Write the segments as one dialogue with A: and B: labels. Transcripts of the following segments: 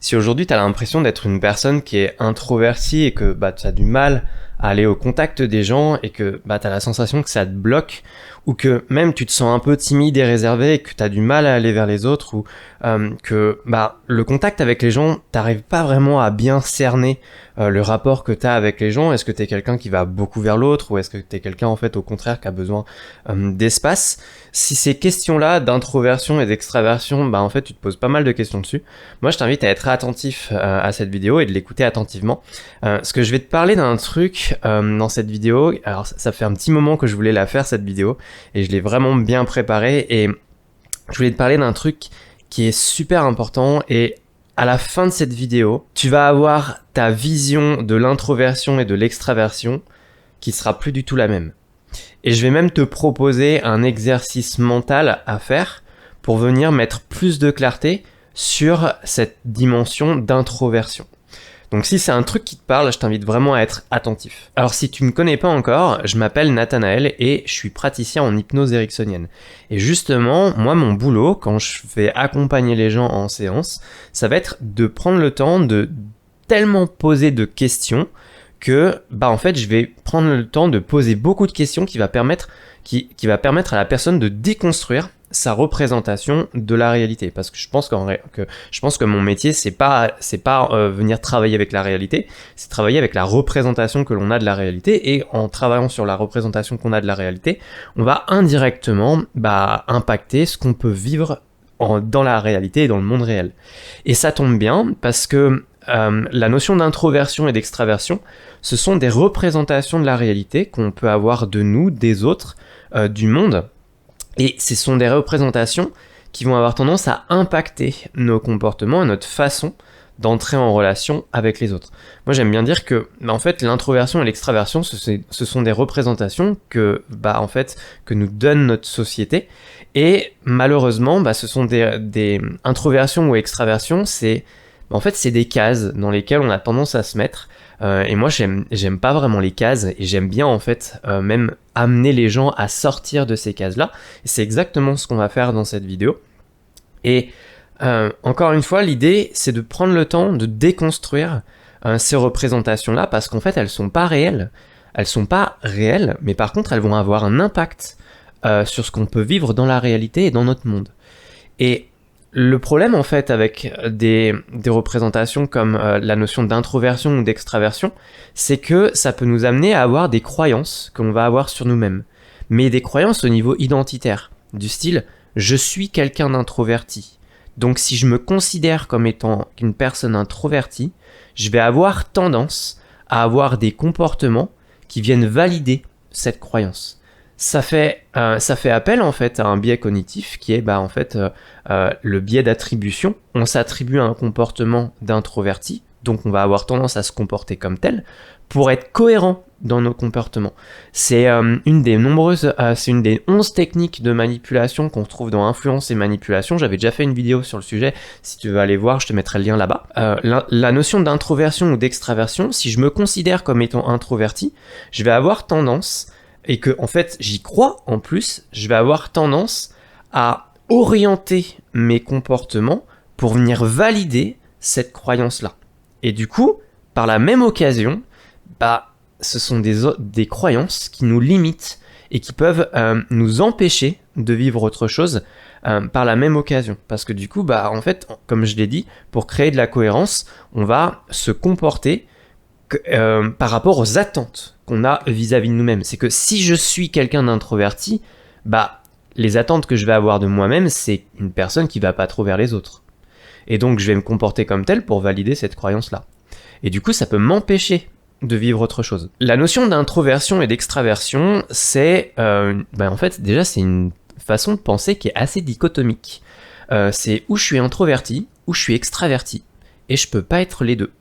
A: Si aujourd'hui tu as l'impression d'être une personne qui est introvertie et que tu as du mal à aller au contact des gens et que tu as la sensation que ça te bloque ou que même tu te sens un peu timide et réservé et que tu as du mal à aller vers les autres ou que le contact avec les gens, t'arrives pas vraiment à bien cerner le rapport que tu as avec les gens. Est-ce que tu es quelqu'un qui va beaucoup vers l'autre ou est-ce que tu es quelqu'un en fait au contraire qui a besoin d'espace? Si ces questions-là d'introversion et d'extraversion, en fait tu te poses pas mal de questions dessus. Moi je t'invite à être attentif à cette vidéo et de l'écouter attentivement. Parce que je vais te parler d'un truc dans cette vidéo. Alors ça fait un petit moment que je voulais la faire cette vidéo et je l'ai vraiment bien préparée et je voulais te parler d'un truc qui est super important et à la fin de cette vidéo, tu vas avoir ta vision de l'introversion et de l'extraversion qui sera plus du tout la même. Et je vais même te proposer un exercice mental à faire pour venir mettre plus de clarté sur cette dimension d'introversion. Donc si c'est un truc qui te parle, je t'invite vraiment à être attentif. Alors si tu ne me connais pas encore, je m'appelle Nathanaël et je suis praticien en hypnose ericksonienne. Et justement, moi mon boulot, quand je vais accompagner les gens en séance, ça va être de prendre le temps de tellement poser de questions que en fait je vais prendre le temps de poser beaucoup de questions qui va permettre à la personne de déconstruire sa représentation de la réalité, parce que je pense que mon métier c'est pas venir travailler avec la réalité, c'est travailler avec la représentation que l'on a de la réalité, et en travaillant sur la représentation qu'on a de la réalité, on va indirectement impacter ce qu'on peut vivre dans la réalité et dans le monde réel. Et ça tombe bien parce que la notion d'introversion et d'extraversion, ce sont des représentations de la réalité qu'on peut avoir de nous, des autres, du monde. Et ce sont des représentations qui vont avoir tendance à impacter nos comportements et notre façon d'entrer en relation avec les autres. Moi j'aime bien dire que en fait l'introversion et l'extraversion ce sont des représentations que que nous donne notre société, et malheureusement ce sont des introversions ou extraversions, c'est des cases dans lesquelles on a tendance à se mettre. Et moi j'aime pas vraiment les cases, et j'aime bien en fait même amener les gens à sortir de ces cases là, et c'est exactement ce qu'on va faire dans cette vidéo. Et encore une fois, l'idée c'est de prendre le temps de déconstruire ces représentations là, parce qu'en fait elles sont pas réelles, mais par contre elles vont avoir un impact sur ce qu'on peut vivre dans la réalité et dans notre monde. Et le problème en fait avec des représentations comme la notion d'introversion ou d'extraversion, c'est que ça peut nous amener à avoir des croyances qu'on va avoir sur nous-mêmes, mais des croyances au niveau identitaire, du style « je suis quelqu'un d'introverti ». Donc si je me considère comme étant une personne introvertie, je vais avoir tendance à avoir des comportements qui viennent valider cette croyance. Ça fait appel en fait à un biais cognitif qui est le biais d'attribution. On s'attribue à un comportement d'introverti, donc on va avoir tendance à se comporter comme tel pour être cohérent dans nos comportements. C'est une des 11 techniques de manipulation qu'on trouve dans Influence et Manipulation. J'avais déjà fait une vidéo sur le sujet, si tu veux aller voir, je te mettrai le lien là-bas. La notion d'introversion ou d'extraversion, si je me considère comme étant introverti, je vais avoir tendance, et que en fait j'y crois en plus, je vais avoir tendance à orienter mes comportements pour venir valider cette croyance-là. Et du coup, par la même occasion, ce sont des croyances qui nous limitent et qui peuvent nous empêcher de vivre autre chose par la même occasion. Parce que du coup, en fait, comme je l'ai dit, pour créer de la cohérence, on va se comporter par rapport aux attentes qu'on a vis-à-vis de nous-mêmes. C'est que si je suis quelqu'un d'introverti, les attentes que je vais avoir de moi-même, c'est une personne qui va pas trop vers les autres. Et donc je vais me comporter comme tel pour valider cette croyance-là. Et du coup, ça peut m'empêcher de vivre autre chose. La notion d'introversion et d'extraversion, c'est en fait déjà c'est une façon de penser qui est assez dichotomique. C'est où je suis introverti, où je suis extraverti, et je peux pas être les deux.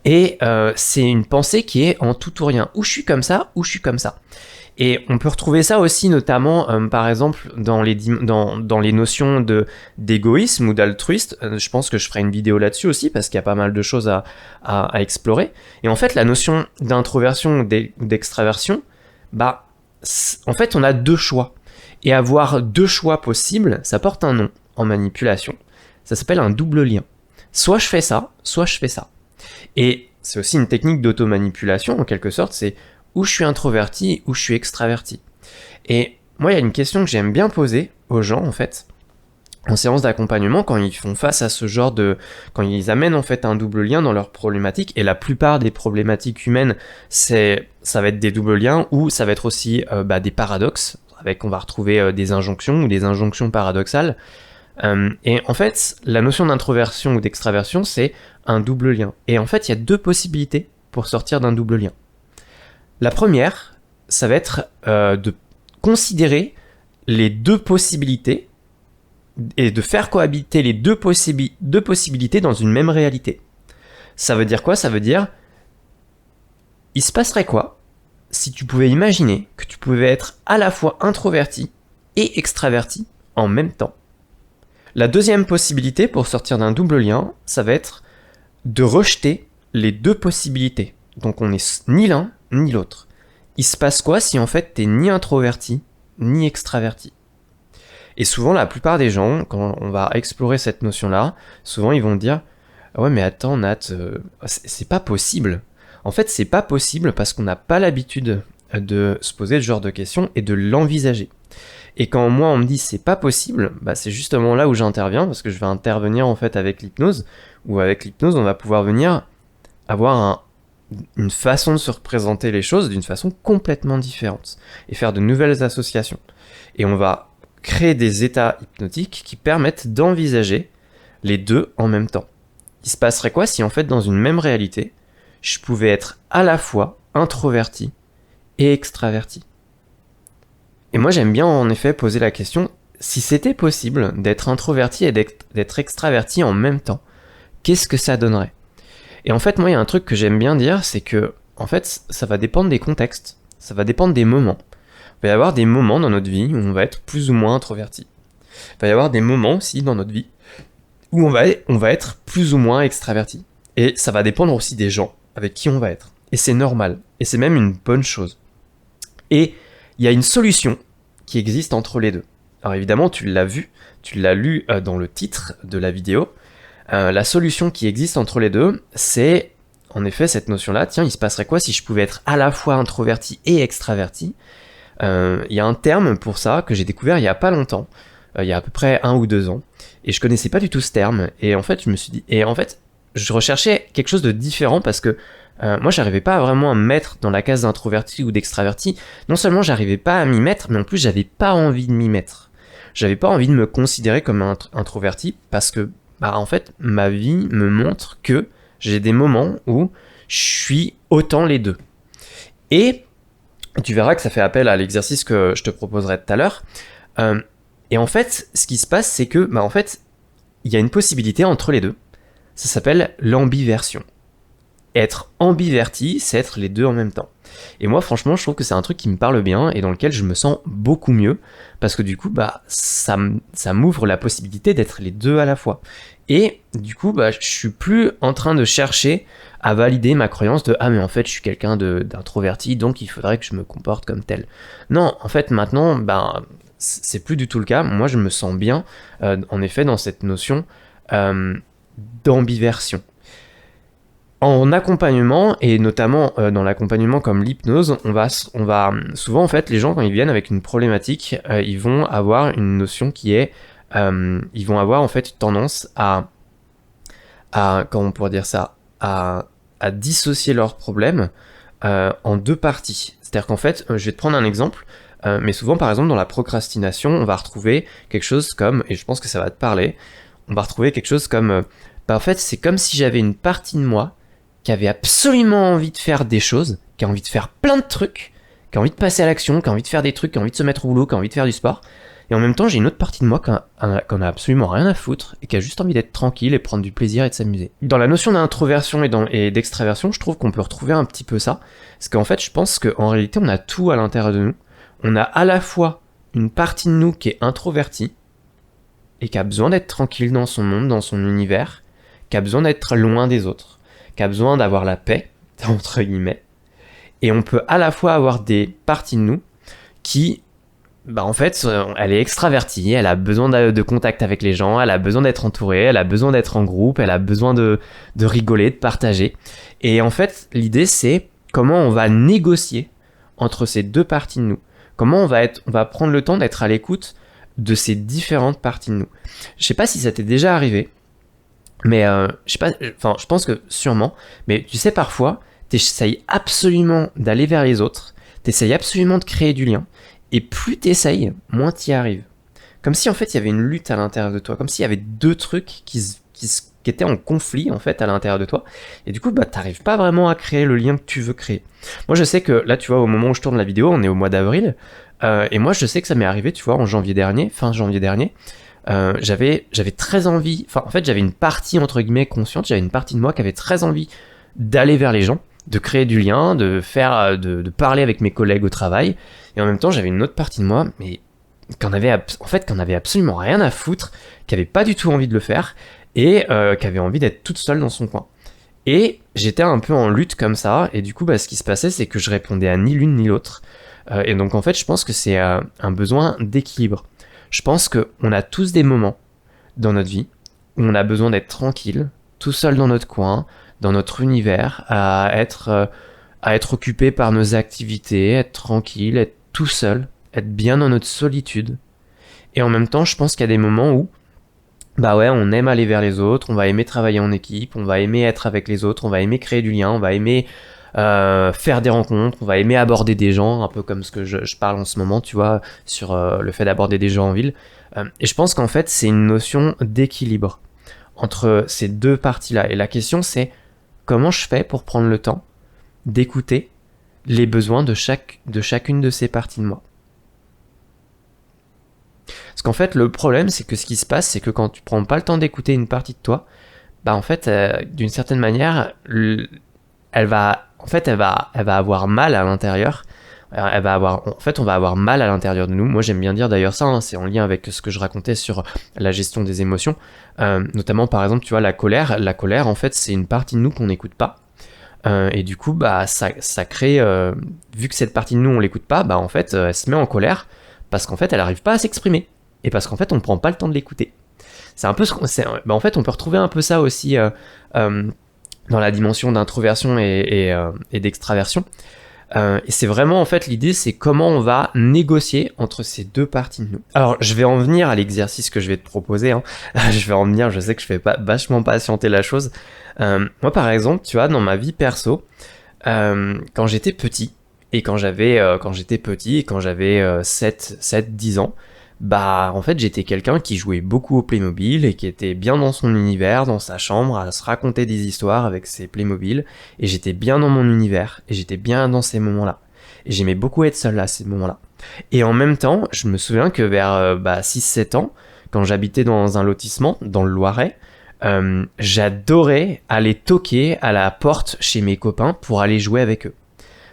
A: Et c'est une pensée qui est en tout ou rien, où je suis comme ça, ou je suis comme ça. Et on peut retrouver ça aussi notamment, par exemple, dans les notions d'égoïsme ou d'altruiste. Je pense que je ferai une vidéo là-dessus aussi, parce qu'il y a pas mal de choses à explorer. Et en fait, la notion d'introversion ou d'extraversion, en fait, on a deux choix. Et avoir deux choix possibles, ça porte un nom en manipulation. Ça s'appelle un double lien. Soit je fais ça, soit je fais ça. Et c'est aussi une technique d'automanipulation, en quelque sorte, c'est où je suis introverti, où je suis extraverti. Et moi, il y a une question que j'aime bien poser aux gens, en fait, en séance d'accompagnement, quand ils font face à ce genre de... quand ils amènent en fait un double lien dans leurs problématiques, et la plupart des problématiques humaines, ça va être des doubles liens, ou ça va être aussi des paradoxes, avec on va retrouver des injonctions, ou des injonctions paradoxales. Et en fait, la notion d'introversion ou d'extraversion, c'est un double lien. Et en fait, il y a deux possibilités pour sortir d'un double lien. La première, ça va être de considérer les deux possibilités et de faire cohabiter les deux possibilités dans une même réalité. Ça veut dire quoi? Ça veut dire, il se passerait quoi si tu pouvais imaginer que tu pouvais être à la fois introverti et extraverti en même temps? La deuxième possibilité pour sortir d'un double lien, ça va être de rejeter les deux possibilités. Donc on n'est ni l'un ni l'autre. Il se passe quoi si en fait t'es ni introverti ni extraverti? Et souvent, la plupart des gens, quand on va explorer cette notion-là, souvent ils vont dire « Ah ouais, mais attends Nat, c'est pas possible ». En fait, c'est pas possible parce qu'on n'a pas l'habitude de se poser ce genre de questions et de l'envisager. Et quand moi on me dit c'est pas possible, c'est justement là où j'interviens, parce que je vais intervenir en fait avec l'hypnose, où avec l'hypnose on va pouvoir venir avoir une façon de se représenter les choses d'une façon complètement différente, et faire de nouvelles associations. Et on va créer des états hypnotiques qui permettent d'envisager les deux en même temps. Il se passerait quoi si en fait dans une même réalité, je pouvais être à la fois introverti et extraverti? Et moi j'aime bien en effet poser la question, si c'était possible d'être introverti et d'être extraverti en même temps, qu'est-ce que ça donnerait? Et en fait moi il y a un truc que j'aime bien dire, c'est que en fait ça va dépendre des contextes, ça va dépendre des moments. Il va y avoir des moments dans notre vie où on va être plus ou moins introverti. Il va y avoir des moments aussi dans notre vie où on va être plus ou moins extraverti. Et ça va dépendre aussi des gens avec qui on va être. Et c'est normal. Et c'est même une bonne chose. Et il y a une solution qui existe entre les deux. Alors évidemment, tu l'as vu, tu l'as lu dans le titre de la vidéo. La solution qui existe entre les deux, c'est en effet cette notion-là. Tiens, il se passerait quoi si je pouvais être à la fois introverti et extraverti? Il y a un terme pour ça que j'ai découvert il y a pas longtemps, il y a à peu près 1 ou 2 ans, et je connaissais pas du tout ce terme, et en fait je me suis dit, et en fait je recherchais quelque chose de différent parce que moi j'arrivais pas vraiment à me mettre dans la case d'introverti ou d'extraverti. Non seulement j'arrivais pas à m'y mettre, mais en plus j'avais pas envie de m'y mettre. J'avais pas envie de me considérer comme un introverti parce que en fait ma vie me montre que j'ai des moments où je suis autant les deux. Et tu verras que ça fait appel à l'exercice que je te proposerai tout à l'heure. Et en fait, ce qui se passe, c'est que, en fait, il y a une possibilité entre les deux. Ça s'appelle l'ambiversion. Être ambiverti, c'est être les deux en même temps. Et moi, franchement, je trouve que c'est un truc qui me parle bien et dans lequel je me sens beaucoup mieux. Parce que du coup, ça m'ouvre la possibilité d'être les deux à la fois. Et du coup, je suis plus en train de chercher à valider ma croyance de « Ah, mais en fait, je suis quelqu'un d'introverti, donc il faudrait que je me comporte comme tel. » Non, en fait, maintenant, c'est plus du tout le cas. Moi, je me sens bien, en effet, dans cette notion d'ambiversion. En accompagnement, et notamment dans l'accompagnement comme l'hypnose, on va souvent, en fait, les gens, quand ils viennent avec une problématique, ils vont avoir une notion qui est... ils vont avoir, en fait, tendance à comment on pourrait dire ça, à dissocier leurs problèmes en deux parties. C'est-à-dire qu'en fait, je vais te prendre un exemple, mais souvent, par exemple, dans la procrastination, on va retrouver quelque chose comme, et je pense que ça va te parler, on va retrouver quelque chose comme, en fait, c'est comme si j'avais une partie de moi qui avait absolument envie de faire des choses, qui a envie de faire plein de trucs, qui a envie de passer à l'action, qui a envie de faire des trucs, qui a envie de se mettre au boulot, qui a envie de faire du sport, et en même temps, j'ai une autre partie de moi qui en a absolument rien à foutre et qui a juste envie d'être tranquille et prendre du plaisir et de s'amuser. Dans la notion d'introversion et d'extraversion, je trouve qu'on peut retrouver un petit peu ça. Parce qu'en fait, je pense qu'en réalité, on a tout à l'intérieur de nous. On a à la fois une partie de nous qui est introvertie et qui a besoin d'être tranquille dans son monde, dans son univers, qui a besoin d'être loin des autres, qui a besoin d'avoir la paix, entre guillemets. Et on peut à la fois avoir des parties de nous qui bah en fait, elle est extravertie, elle a besoin de contact avec les gens, elle a besoin d'être entourée, elle a besoin d'être en groupe, elle a besoin de rigoler, de partager. Et en fait, l'idée c'est comment on va négocier entre ces deux parties de nous. Comment on va prendre le temps d'être à l'écoute de ces différentes parties de nous. Je sais pas si ça t'est déjà arrivé, mais je sais pas, enfin, je pense que sûrement, mais tu sais, parfois, t'essayes absolument d'aller vers les autres, t'essayes absolument de créer du lien, et plus t'essayes, moins t'y arrives. Comme si en fait il y avait une lutte à l'intérieur de toi, comme s'il y avait deux trucs qui étaient en conflit en fait à l'intérieur de toi, et du coup bah t'arrives pas vraiment à créer le lien que tu veux créer. Moi je sais que là tu vois au moment où je tourne la vidéo, on est au mois d'avril, et moi je sais que ça m'est arrivé, tu vois, en janvier dernier, fin janvier dernier, j'avais très envie, enfin en fait j'avais une partie entre guillemets consciente, j'avais une partie de moi qui avait très envie d'aller vers les gens, de créer du lien, de faire, de parler avec mes collègues au travail, et en même temps j'avais une autre partie de moi, mais qu'en avait absolument rien à foutre, qui avait pas du tout envie de le faire, et qui avait envie d'être toute seule dans son coin. Et j'étais un peu en lutte comme ça, et du coup bah, ce qui se passait c'est que je répondais à ni l'une ni l'autre, et donc en fait je pense que c'est un besoin d'équilibre. Je pense qu'on a tous des moments dans notre vie où on a besoin d'être tranquille, tout seul dans notre coin, dans notre univers, à être occupé par nos activités, être tranquille, être tout seul, être bien dans notre solitude. Et en même temps, je pense qu'il y a des moments où, bah ouais, on aime aller vers les autres, on va aimer travailler en équipe, on va aimer être avec les autres, on va aimer créer du lien, on va aimer faire des rencontres, on va aimer aborder des gens, un peu comme ce que je parle en ce moment, tu vois, sur le fait d'aborder des gens en ville. Et je pense qu'en fait, c'est une notion d'équilibre entre ces deux parties-là. Et la question, c'est comment je fais pour prendre le temps d'écouter les besoins de chacune de ces parties de moi. Parce qu'en fait, le problème, c'est que ce qui se passe, c'est que quand tu prends pas le temps d'écouter une partie de toi, bah en fait, d'une certaine manière, elle va avoir mal à l'intérieur. En fait, on va avoir mal à l'intérieur de nous. Moi, j'aime bien dire d'ailleurs ça, hein, c'est en lien avec ce que je racontais sur la gestion des émotions. Notamment, par exemple, tu vois, la colère. La colère, en fait, c'est une partie de nous qu'on n'écoute pas. Et du coup, bah, ça crée, vu que cette partie de nous, on l'écoute pas, bah, en fait, elle se met en colère parce qu'en fait, elle arrive pas à s'exprimer. Et parce qu'en fait, on prend pas le temps de l'écouter. C'est un peu bah, en fait, on peut retrouver un peu ça aussi dans la dimension d'introversion et d'extraversion. Et c'est vraiment en fait l'idée, c'est comment on va négocier entre ces deux parties de nous. Alors je vais en venir à l'exercice que je vais te proposer, hein. Je vais en venir, je sais que je fais pas vachement patienter la chose. Moi par exemple, tu vois, dans ma vie perso, quand j'étais petit, et quand j'avais 7-10 ans, bah en fait j'étais quelqu'un qui jouait beaucoup au Playmobil et qui était bien dans son univers, dans sa chambre, à se raconter des histoires avec ses Playmobil, et j'étais bien dans mon univers, et j'étais bien dans ces moments-là. Et j'aimais beaucoup être seul à ces moments-là. Et en même temps, je me souviens que vers 6-7 ans, quand j'habitais dans un lotissement, dans le Loiret, j'adorais aller toquer à la porte chez mes copains pour aller jouer avec eux,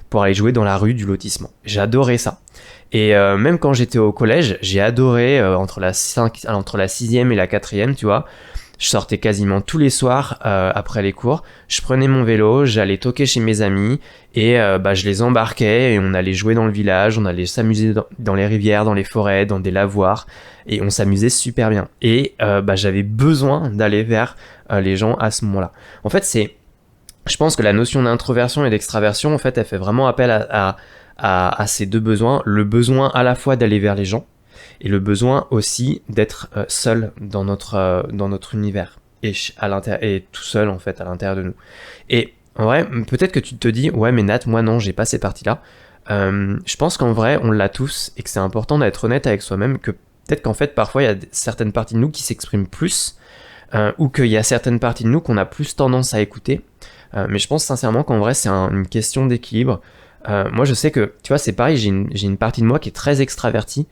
A: pour aller jouer dans la rue du lotissement. J'adorais ça. Et même quand j'étais au collège, j'ai adoré entre la 6e et la 4e, tu vois. Je sortais quasiment tous les soirs après les cours. Je prenais mon vélo, j'allais toquer chez mes amis et je les embarquais et on allait jouer dans le village, on allait s'amuser dans les rivières, dans les forêts, dans des lavoirs et on s'amusait super bien. Et j'avais besoin d'aller vers les gens à ce moment-là. En fait, je pense que la notion d'introversion et d'extraversion, en fait, elle fait vraiment appel à ces deux besoins. Le besoin à la fois d'aller vers les gens et le besoin aussi d'être seul dans notre univers et tout seul en fait à l'intérieur de nous. Et en vrai, peut-être que tu te dis ouais mais Nat, moi non, j'ai pas ces parties-là. Je pense qu'en vrai, on l'a tous et que c'est important d'être honnête avec soi-même, que peut-être qu'en fait parfois il y a certaines parties de nous qui s'expriment plus ou qu'il y a certaines parties de nous qu'on a plus tendance à écouter. Mais je pense sincèrement qu'en vrai c'est une question d'équilibre. Moi je sais que, tu vois, c'est pareil, j'ai une partie de moi qui est très extravertie.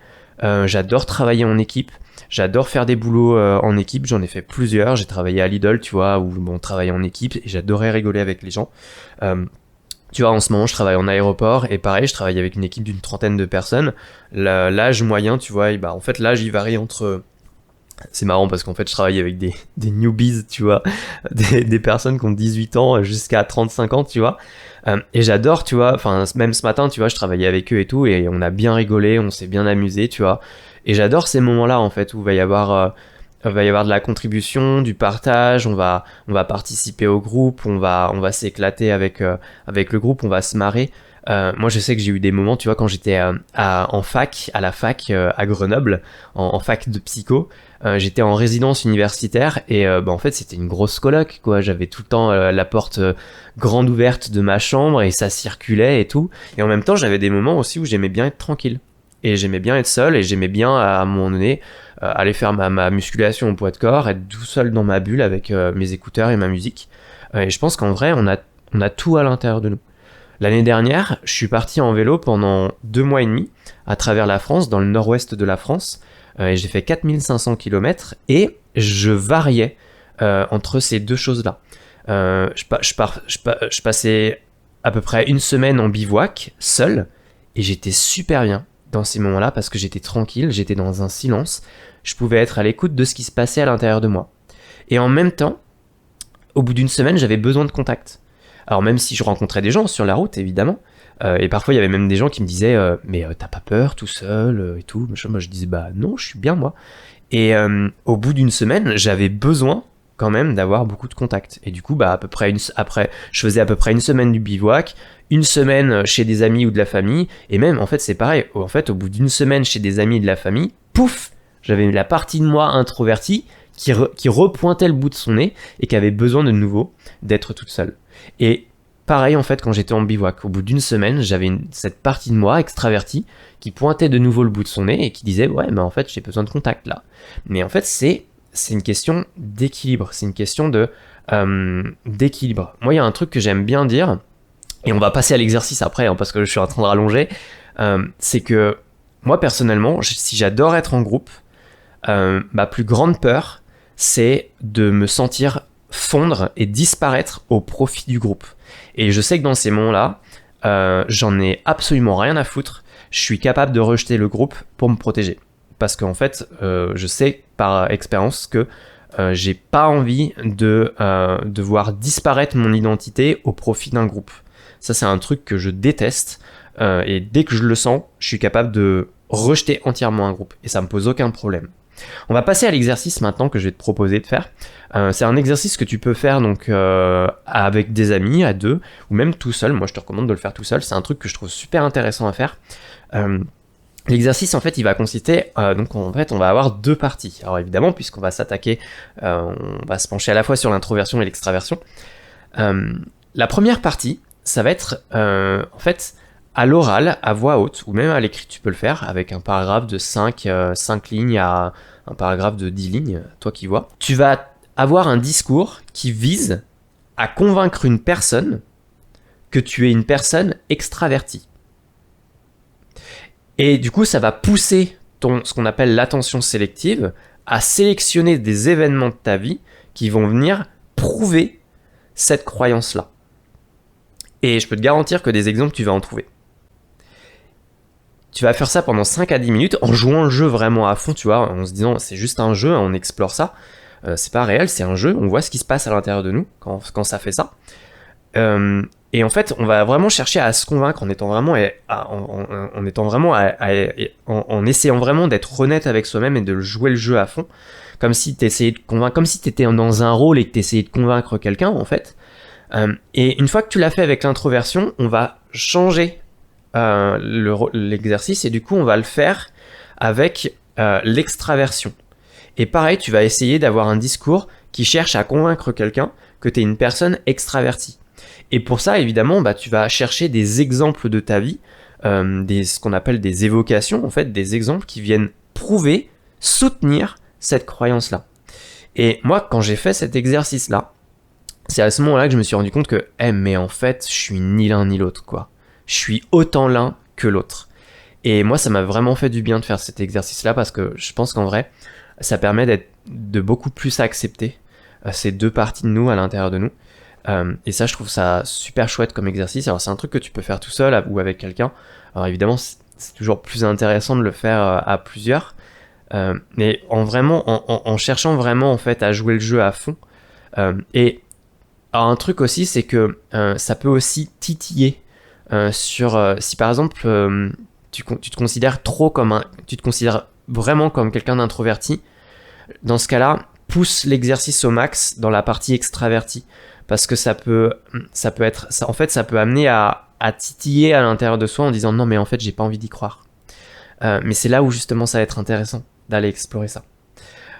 A: J'adore travailler en équipe, j'adore faire des boulots en équipe, j'en ai fait plusieurs, j'ai travaillé à Lidl, tu vois, où on travaillait en équipe et j'adorais rigoler avec les gens. Tu vois, en ce moment je travaille en aéroport et pareil, je travaille avec une équipe d'une 30aine de personnes. L'âge moyen, tu vois, en fait l'âge il varie entre C'est marrant parce qu'en fait, je travaille avec des newbies, tu vois, des personnes qui ont 18 ans jusqu'à 35 ans, tu vois. Et j'adore, tu vois, enfin, même ce matin, tu vois, je travaillais avec eux et tout, et on a bien rigolé, on s'est bien amusé, tu vois. Et j'adore ces moments-là, en fait, où il va y avoir de la contribution, du partage, on va participer au groupe, on va s'éclater avec le groupe, on va se marrer. Moi, je sais que j'ai eu des moments, tu vois, quand j'étais en fac, à la fac à Grenoble, en fac de psycho, j'étais en résidence universitaire et bah, en fait, c'était une grosse coloc, quoi. J'avais tout le temps la porte grande ouverte de ma chambre et ça circulait et tout. Et en même temps, j'avais des moments aussi où j'aimais bien être tranquille. Et j'aimais bien être seul et j'aimais bien, à un moment donné, aller faire ma musculation au poids de corps, être tout seul dans ma bulle avec mes écouteurs et ma musique. Et je pense qu'en vrai, on a tout à l'intérieur de nous. L'année dernière, je suis parti en vélo pendant 2 mois et demi à travers la France, dans le nord-ouest de la France, et j'ai fait 4 500 km et je variais entre ces deux choses-là. Je passais à peu près une semaine en bivouac, seul, et j'étais super bien dans ces moments-là parce que j'étais tranquille, j'étais dans un silence, je pouvais être à l'écoute de ce qui se passait à l'intérieur de moi. Et en même temps, au bout d'une semaine, j'avais besoin de contact. Alors même si je rencontrais des gens sur la route, évidemment, et parfois il y avait même des gens qui me disaient mais t'as pas peur tout seul et tout. Moi je disais bah non, je suis bien moi. Et au bout d'une semaine, j'avais besoin quand même d'avoir beaucoup de contacts. Et du coup, bah après, je faisais à peu près une semaine du bivouac, une semaine chez des amis ou de la famille, et même en fait c'est pareil. En fait, au bout d'une semaine chez des amis et de la famille, pouf, j'avais la partie de moi introvertie qui repointait le bout de son nez et qui avait besoin de nouveau d'être toute seule. Et pareil en fait quand j'étais en bivouac, au bout d'une semaine, j'avais cette partie de moi extravertie qui pointait de nouveau le bout de son nez et qui disait ouais mais en fait j'ai besoin de contact là. Mais en fait c'est une question d'équilibre, c'est une question d'équilibre. Moi il y a un truc que j'aime bien dire, et on va passer à l'exercice après hein, parce que je suis en train de rallonger, c'est que moi personnellement, si j'adore être en groupe, ma plus grande peur c'est de me sentir fondre et disparaître au profit du groupe. Et je sais que dans ces moments-là, j'en ai absolument rien à foutre. Je suis capable de rejeter le groupe pour me protéger. Parce qu'en fait, je sais par expérience que j'ai pas envie de voir disparaître mon identité au profit d'un groupe. Ça, c'est un truc que je déteste. Et dès que je le sens, je suis capable de rejeter entièrement un groupe. Et ça me pose aucun problème. On va passer à l'exercice maintenant que je vais te proposer de faire. C'est un exercice que tu peux faire donc avec des amis, à deux, ou même tout seul. Moi, je te recommande de le faire tout seul. C'est un truc que je trouve super intéressant à faire. L'exercice, en fait, il va consister, donc en fait, on va avoir deux parties. Alors évidemment, puisqu'on va s'attaquer, on va se pencher à la fois sur l'introversion et l'extraversion. La première partie, ça va être, en fait, à l'oral, à voix haute, ou même à l'écrit, tu peux le faire, avec un paragraphe de 5 lignes à un paragraphe de 10 lignes, toi qui vois. Tu vas avoir un discours qui vise à convaincre une personne que tu es une personne extravertie. Et du coup, ça va pousser ce qu'on appelle l'attention sélective à sélectionner des événements de ta vie qui vont venir prouver cette croyance-là. Et je peux te garantir que des exemples, tu vas en trouver. Tu vas faire ça pendant 5 à 10 minutes en jouant le jeu vraiment à fond, tu vois, en se disant c'est juste un jeu, on explore ça. C'est pas réel, c'est un jeu, on voit ce qui se passe à l'intérieur de nous quand ça fait ça. Et en fait, on va vraiment chercher à se convaincre en étant vraiment, en essayant vraiment d'être honnête avec soi-même et de jouer le jeu à fond, comme si t'essayais de convaincre, comme si t'étais dans un rôle et que t'essayais de convaincre quelqu'un en fait. Et une fois que tu l'as fait avec l'introversion, on va changer l'exercice et du coup on va le faire avec l'extraversion. Et pareil, tu vas essayer d'avoir un discours qui cherche à convaincre quelqu'un que tu es une personne extravertie. Et pour ça, évidemment, tu vas chercher des exemples de ta vie, ce qu'on appelle des évocations, en fait, des exemples qui viennent prouver, soutenir cette croyance-là. Et moi, quand j'ai fait cet exercice-là, c'est à ce moment-là que je me suis rendu compte que, mais en fait, je suis ni l'un ni l'autre, quoi. Je suis autant l'un que l'autre. Et moi, ça m'a vraiment fait du bien de faire cet exercice-là parce que je pense qu'en vrai, ça permet de beaucoup plus accepter ces deux parties de nous à l'intérieur de nous. Et ça, je trouve ça super chouette comme exercice. Alors, c'est un truc que tu peux faire tout seul ou avec quelqu'un. Alors, évidemment, c'est toujours plus intéressant de le faire à plusieurs. Mais en cherchant vraiment en fait à jouer le jeu à fond. Et alors, un truc aussi, c'est que ça peut aussi titiller si par exemple tu te considères tu te considères vraiment comme quelqu'un d'introverti. Dans ce cas-là, pousse l'exercice au max dans la partie extravertie, parce que en fait, ça peut amener à titiller à l'intérieur de soi en disant non mais en fait j'ai pas envie d'y croire. Mais c'est là où justement ça va être intéressant d'aller explorer ça.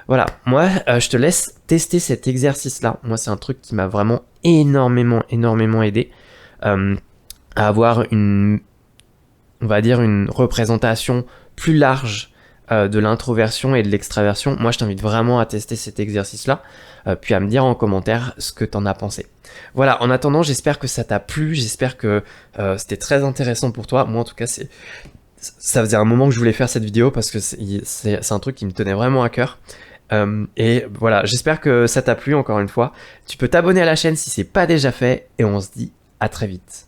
A: Voilà, moi je te laisse tester cet exercice-là. Moi c'est un truc qui m'a vraiment énormément aidé à avoir on va dire une représentation plus large de l'introversion et de l'extraversion. Moi je t'invite vraiment à tester cet exercice-là, puis à me dire en commentaire ce que t'en as pensé. Voilà, en attendant, j'espère que ça t'a plu, j'espère que c'était très intéressant pour toi. Moi en tout cas ça faisait un moment que je voulais faire cette vidéo parce que c'est un truc qui me tenait vraiment à cœur. Et voilà, j'espère que ça t'a plu encore une fois. Tu peux t'abonner à la chaîne si c'est pas déjà fait et on se dit à très vite.